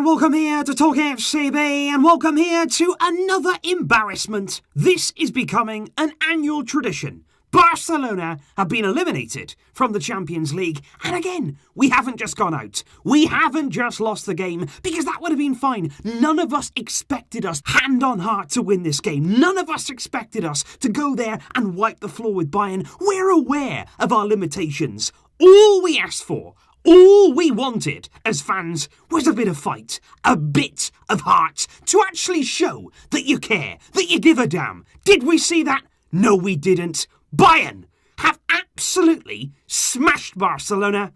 and welcome here to Talk FCB, and welcome here to another embarrassment. This is becoming an annual tradition. Barcelona have been eliminated from the Champions League, and again, we haven't just gone out. We haven't just lost the game, because that would have been fine. None of us expected us, hand on heart, to win this game. None of us expected us to go there and wipe the floor with Bayern. We're aware of our limitations. All we asked for, all we wanted as fans was a bit of fight, a bit of heart, to actually show that you care, that you give a damn. Did we see that? No, we didn't. Bayern have absolutely smashed Barcelona,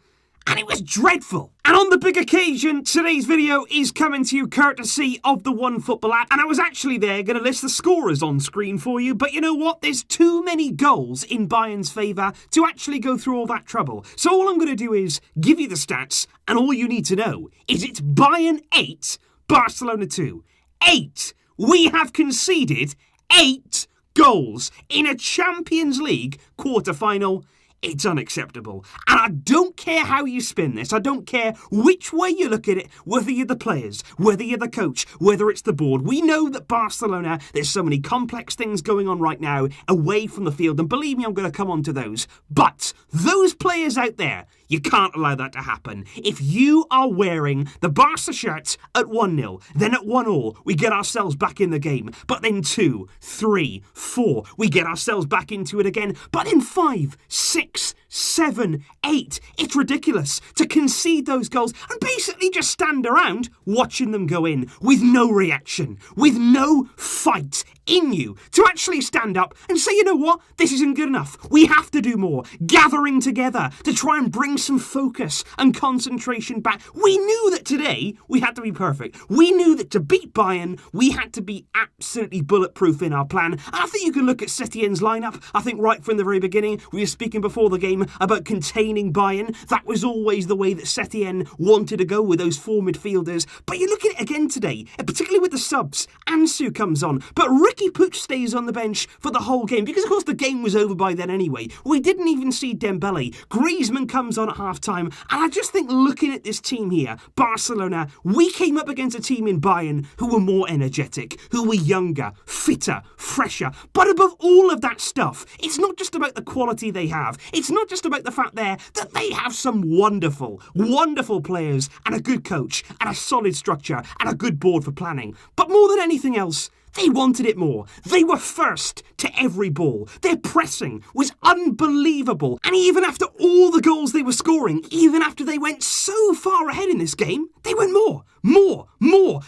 and it was dreadful. And on the big occasion, today's video is coming to you courtesy of the OneFootball app. And I was actually there going to list the scorers on screen for you, but you know what? There's too many goals in Bayern's favour to actually go through all that trouble. So all I'm going to do is give you the stats, and all you need to know is it's Bayern 8, Barcelona 2. 8. We have conceded 8 goals in a Champions League quarter-final. It's unacceptable. And I don't care how you spin this. I don't care which way you look at it, whether you're the players, whether you're the coach, whether it's the board. We know that Barcelona, there's so many complex things going on right now away from the field. And believe me, I'm going to come on to those. But those players out there, you can't allow that to happen. If you are wearing the Barca shirt at 1-0, then at 1-1, we get ourselves back in the game. But then 2, 3, 4, we get ourselves back into it again. But then 5, 6, 7, 8. It's ridiculous to concede those goals and basically just stand around watching them go in with no reaction, with no fight in you to actually stand up and say, you know what, this isn't good enough. We have to do more. Gathering together to try and bring some focus and concentration back. We knew that today we had to be perfect. We knew that to beat Bayern, we had to be absolutely bulletproof in our plan. And I think you can look at Setien's lineup. I think right from the very beginning, we were speaking before the game about containing Bayern. That was always the way that Setien wanted to go with those 4 midfielders. But you look at it again today, particularly with the subs. Ansu comes on, but Ricky Puig stays on the bench for the whole game, because of course the game was over by then anyway. We didn't even see Dembele. Griezmann comes on at half-time, and I just think looking at this team here, Barcelona, we came up against a team in Bayern who were more energetic, who were younger, fitter, fresher. But above all of that stuff, it's not just about the quality they have. It's not just about the fact there that they have some wonderful, wonderful players and a good coach and a solid structure and a good board for planning. But more than anything else, they wanted it more. They were first to every ball. Their pressing was unbelievable. And even after all the goals they were scoring, even after they went so far ahead in this game, they went more.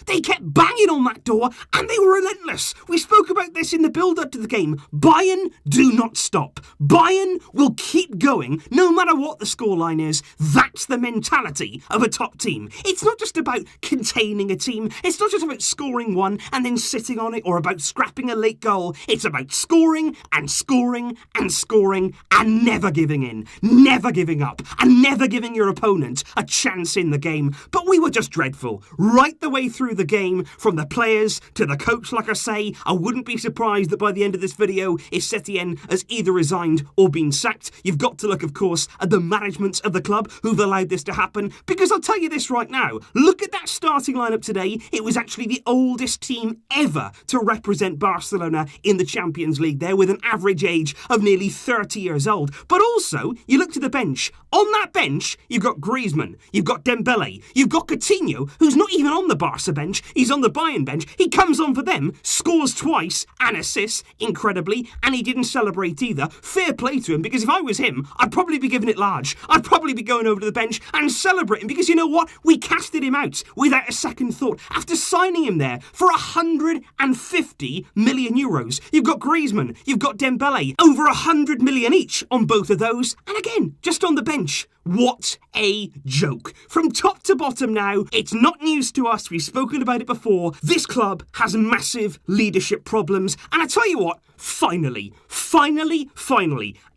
They kept banging on that door, and they were relentless. We spoke about this in the build-up to the game. Bayern do not stop. Bayern will keep going, no matter what the scoreline is. That's the mentality of a top team. It's not just about containing a team. It's not just about scoring one and then sitting on it, or about scrapping a late goal. It's about scoring and scoring and scoring and never giving in, never giving up, and never giving your opponent a chance in the game. But we were just dreadful. Right the way through the game, from the players to the coach, like I say. I wouldn't be surprised that by the end of this video, if Setien has either resigned or been sacked. You've got to look, of course, at the management of the club who've allowed this to happen, because I'll tell you this right now, look at that starting lineup today. It was actually the oldest team ever to represent Barcelona in the Champions League there, with an average age of nearly 30 years old. But also, you look to the bench. On that bench, you've got Griezmann, you've got Dembele, you've got Coutinho, who's not even on the Barca bench, he's on the Bayern bench. He comes on for them, scores twice and assists, incredibly, and he didn't celebrate either. Fair play to him, because if I was him, I'd probably be giving it large. I'd probably be going over to the bench and celebrating, because you know what? We casted him out without a second thought after signing him there for 150 million euros. You've got Griezmann, you've got Dembele, over 100 million each on both of those, and again, just on the bench. What a joke. From top to bottom now, it's not news to us. We've spoken about it before. This club has massive leadership problems. And I tell you what, finally,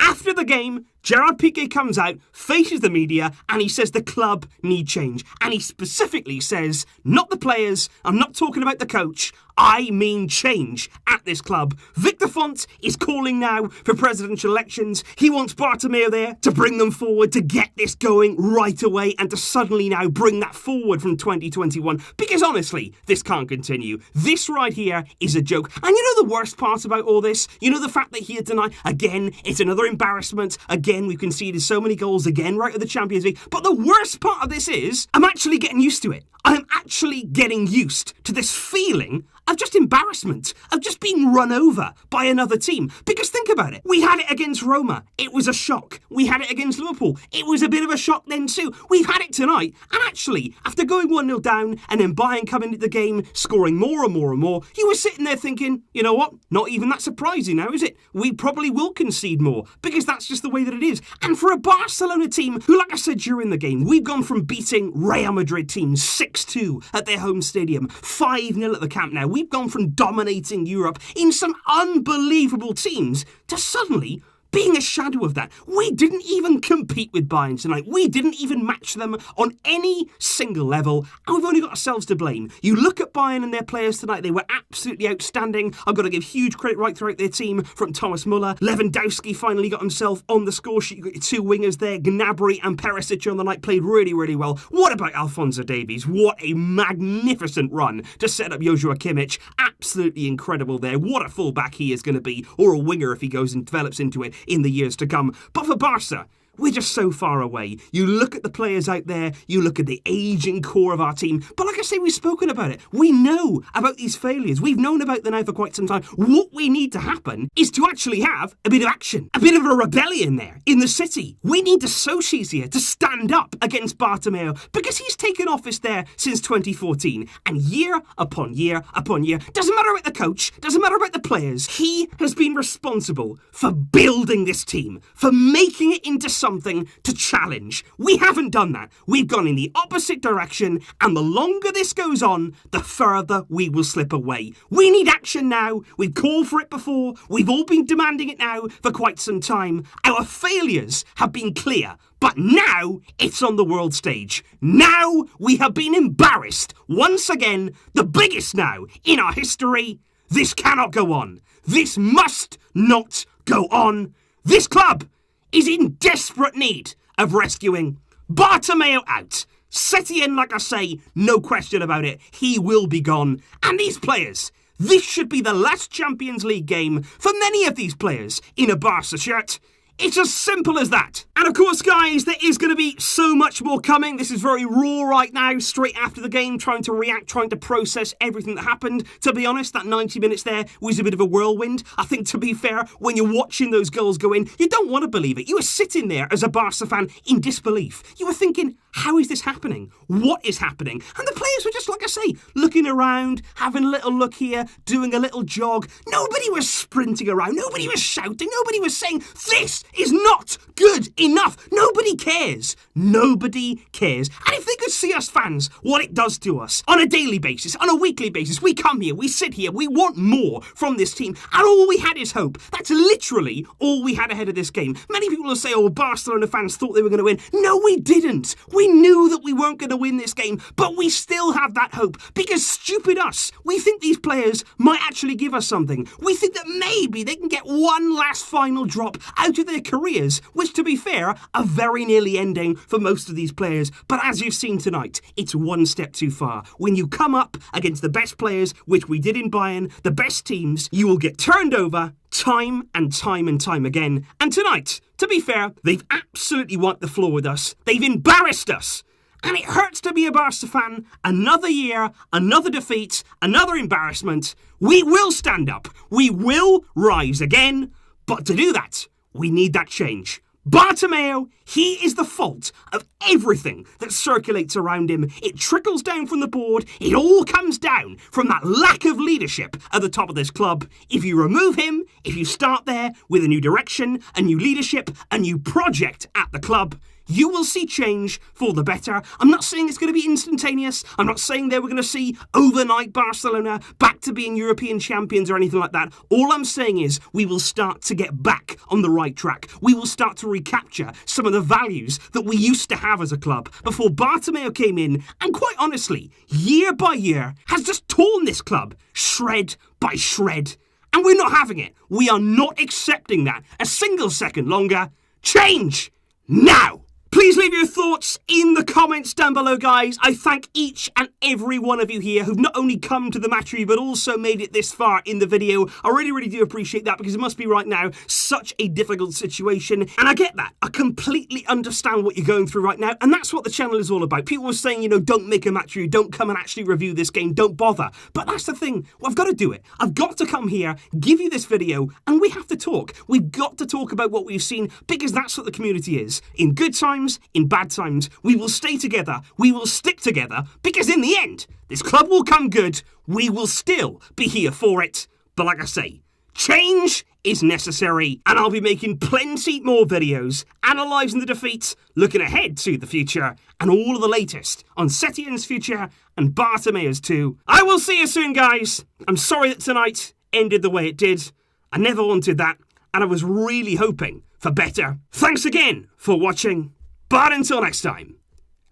after the game, Gerard Piqué comes out, faces the media, and he says the club need change. And he specifically says, not the players, I'm not talking about the coach, I mean change at this club. Victor Font is calling now for presidential elections. He wants Bartomeu there to bring them forward, to get this going right away, and to suddenly now bring that forward from 2021. Because honestly, this can't continue. This right here is a joke. And you know the worst part about all this? You know the fact that here tonight, again, it's another embarrassment. Again, we've conceded so many goals again right at the Champions League. But the worst part of this is, I'm actually getting used to it. I'm actually getting used to this feeling of just embarrassment, of just being run over by another team. Because think about it. We had it against Roma. It was a shock. We had it against Liverpool. It was a bit of a shock then too. We've had it tonight. And actually, after going 1-0 down and then Bayern coming into the game, scoring more and more and more, you were sitting there thinking, you know what? Not even that surprising now, is it? We probably will concede more because that's just the way that it is. And for a Barcelona team who, like I said during the game, we've gone from beating Real Madrid teams 6-2 at their home stadium, 5-0 at the Camp Nou. We've gone from dominating Europe in some unbelievable teams to suddenly being a shadow of that. We didn't even compete with Bayern tonight. We didn't even match them on any single level, and we've only got ourselves to blame. You look at Bayern and their players tonight, they were absolutely outstanding. I've got to give huge credit right throughout their team, from Thomas Muller. Lewandowski finally got himself on the score sheet. You got your two wingers there, Gnabry and Perisic on the night, played really, really well. What about Alphonso Davies? What a magnificent run to set up Joshua Kimmich. Absolutely incredible there. What a fullback he is going to be, or a winger if he goes and develops into it in the years to come. But for Barca, we're just so far away. You look at the players out there, you look at the ageing core of our team, but like I say, we've spoken about it. We know about these failures. We've known about them now for quite some time. What we need to happen is to actually have a bit of action, a bit of a rebellion there in the city. We need the Socis here to stand up against Bartomeu, because he's taken office there since 2014, and year upon year upon year, doesn't matter about the coach, doesn't matter about the players, he has been responsible for building this team, for making it into something to challenge. We haven't done that. We've gone in the opposite direction, and the longer this goes on, the further we will slip away. We need action now. We've called for it before. We've all been demanding it now for quite some time. Our failures have been clear, but now it's on the world stage. Now we have been embarrassed once again, the biggest now in our history. This cannot go on. This must not go on. This club is in desperate need of rescuing. Bartomeu out. Setien, like I say, no question about it, he will be gone. And these players, this should be the last Champions League game for many of these players in a Barca shirt. It's as simple as that. And of course, guys, there is going to be so much more coming. This is very raw right now, straight after the game, trying to react, trying to process everything that happened. To be honest, that 90 minutes there was a bit of a whirlwind. I think, to be fair, when you're watching those goals go in, you don't want to believe it. You were sitting there as a Barca fan in disbelief. You were thinking, how is this happening? What is happening? And the players were just, like I say, looking around, having a little look here, doing a little jog. Nobody was sprinting around. Nobody was shouting. Nobody was saying, this is not good enough. Nobody cares. Nobody cares. And if they could see us fans, what it does to us on a daily basis, on a weekly basis, we come here, we sit here, we want more from this team, and all we had is hope. That's literally all we had ahead of this game. Many people will say, oh, Barcelona fans thought they were going to win. No, we didn't. We knew that we weren't going to win this game, but we still have that hope, because stupid us, we think these players might actually give us something. We think that maybe they can get one last final drop out of their careers, which, to be fair, are very nearly ending for most of these players. But as you've seen tonight, it's one step too far. When you come up against the best players, which we did in Bayern, the best teams, you will get turned over time and time and time again. And tonight, to be fair, they've absolutely wiped the floor with us. They've embarrassed us. And it hurts to be a Barca fan. Another year, another defeat, another embarrassment. We will stand up. We will rise again. But to do that, we need that change. Bartomeu, he is the fault of everything that circulates around him. It trickles down from the board. It all comes down from that lack of leadership at the top of this club. If you remove him, if you start there with a new direction, a new leadership, a new project at the club, you will see change for the better. I'm not saying it's going to be instantaneous. I'm not saying that we're going to see overnight Barcelona back to being European champions or anything like that. All I'm saying is we will start to get back on the right track. We will start to recapture some of the values that we used to have as a club before Bartomeu came in and, quite honestly, year by year has just torn this club shred by shred. And we're not having it. We are not accepting that a single second longer. Change now! Please leave your thoughts in the comments down below, guys. I thank each and every one of you here who've not only come to the match review, but also made it this far in the video. I really do appreciate that, because it must be right now such a difficult situation. And I get that. I completely understand what you're going through right now. And that's what the channel is all about. People were saying, you know, don't make a match review. Don't come and actually review this game. Don't bother. But that's the thing. Well, I've got to do it. I've got to come here, give you this video, and we have to talk. We've got to talk about what we've seen, because that's what the community is. In good times, in bad times, we will stay together, we will stick together, because in the end, this club will come good, we will still be here for it. But like I say, change is necessary, and I'll be making plenty more videos, analysing the defeats, looking ahead to the future, and all of the latest on Setyen's future and Bartomeu's too. I will see you soon, guys. I'm sorry that tonight ended the way it did. I never wanted that, and I was really hoping for better. Thanks again for watching. But until next time,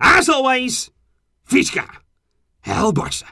as always, Visca El Barça.